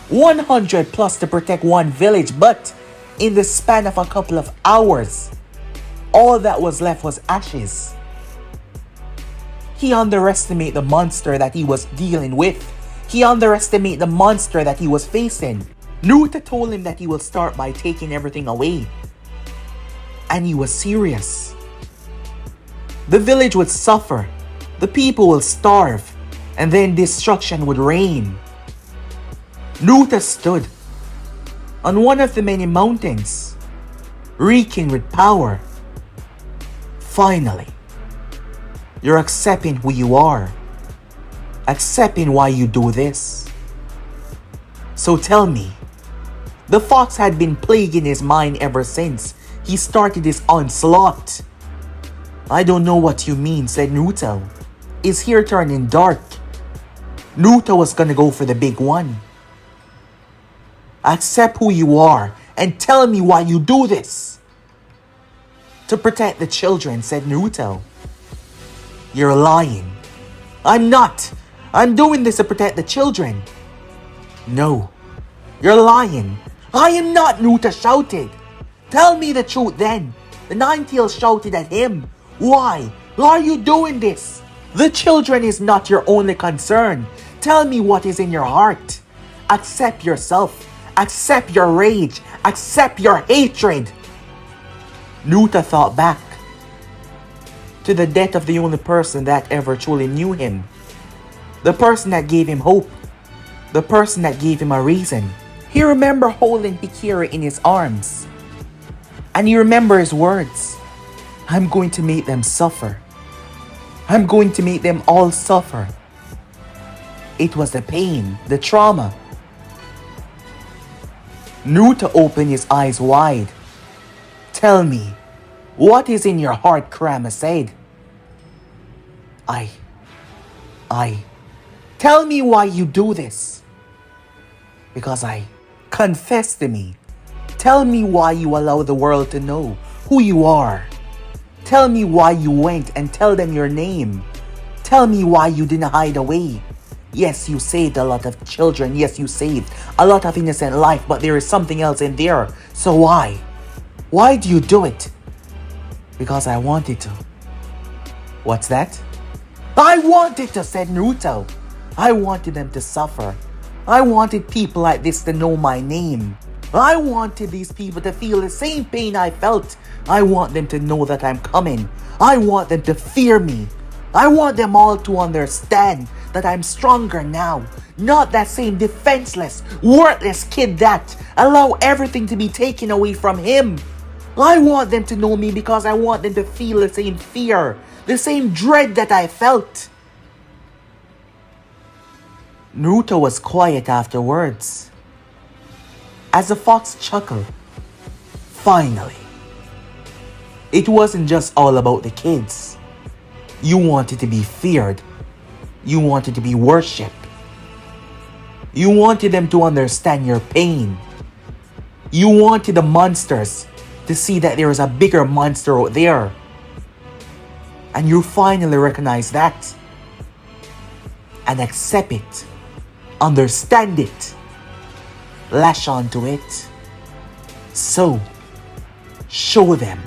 100 plus to protect one village, but in the span of a couple of hours, all that was left was ashes. He underestimated the monster that he was dealing with. He underestimated the monster that he was facing. Naruto told him that he will start by taking everything away. And he was serious. The village would suffer. The people will starve. And then destruction would reign. Naruto stood on one of the many mountains, reeking with power. Finally, you're accepting who you are, accepting why you do this. So tell me, the fox had been plaguing his mind ever since he started his onslaught. I don't know what you mean, said Naruto. It's here turning dark. Naruto was gonna go for the big one. Accept who you are and tell me why you do this. To protect the children, said Naruto. You're lying. I'm not. I'm doing this to protect the children. No, you're lying. I am not, Naruto shouted. Tell me the truth then. The Nine-Tails shouted at him. Why? Why are you doing this? The children is not your only concern. Tell me what is in your heart. Accept yourself. Accept your rage. Accept your hatred. Naruto thought back to the death of the only person that ever truly knew him. The person that gave him hope. The person that gave him a reason. He remembered holding Hikari in his arms. And he remembered his words. I'm going to make them suffer. I'm going to make them all suffer. It was the pain, the trauma. Naruto opened his eyes wide. Tell me, what is in your heart, Kurama said. Tell me why you do this. Because confess to me. Tell me why you allow the world to know who you are. Tell me why you went and tell them your name. Tell me why you didn't hide away. Yes, you saved a lot of children. Yes, you saved a lot of innocent life, but there is something else in there. So why? Why do you do it? Because I wanted to. What's that? I wanted to, said Naruto. I wanted them to suffer. I wanted people like this to know my name. I wanted these people to feel the same pain I felt. I want them to know that I'm coming. I want them to fear me. I want them all to understand that I'm stronger now. Not that same defenseless, worthless kid that allow everything to be taken away from him. I want them to know me because I want them to feel the same fear, the same dread that I felt. Naruto was quiet afterwards. As the fox chuckled. Finally. It wasn't just all about the kids. You wanted to be feared. You wanted to be worshipped. You wanted them to understand your pain. You wanted the monsters to see that there is a bigger monster out there. And you finally recognize that. And accept it. Understand it. Lash onto it. So, show them.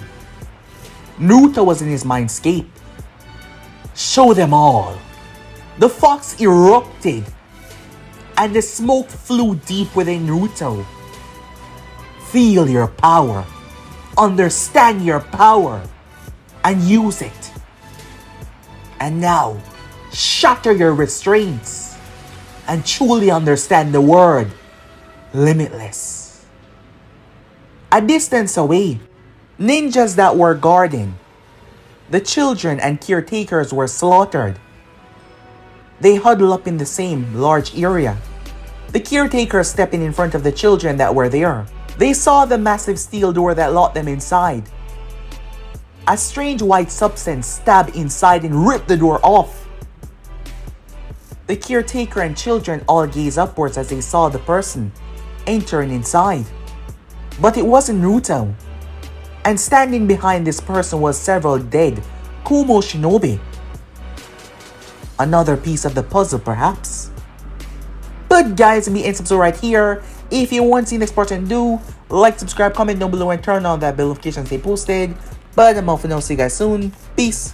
Naruto was in his mindscape. Show them all. The fox erupted. And the smoke flew deep within Naruto. Feel your power. Understand your power. And use it. And now, shatter your restraints. And truly understand the word limitless. A distance away, ninjas that were guarding, the children and caretakers were slaughtered. They huddled up in the same large area. The caretakers stepping in front of the children that were there. They saw the massive steel door that locked them inside. A strange white substance stabbed inside and ripped the door off. The caretaker and children all gazed upwards as they saw the person entering inside. But it wasn't Naruto. And standing behind this person was several dead Kumo shinobi. Another piece of the puzzle, perhaps. But guys, me and subscribe right here. If you want to see the next part, do like, subscribe, comment down below, and turn on that bell notification to stay posted. But I'm off for now. See you guys soon. Peace.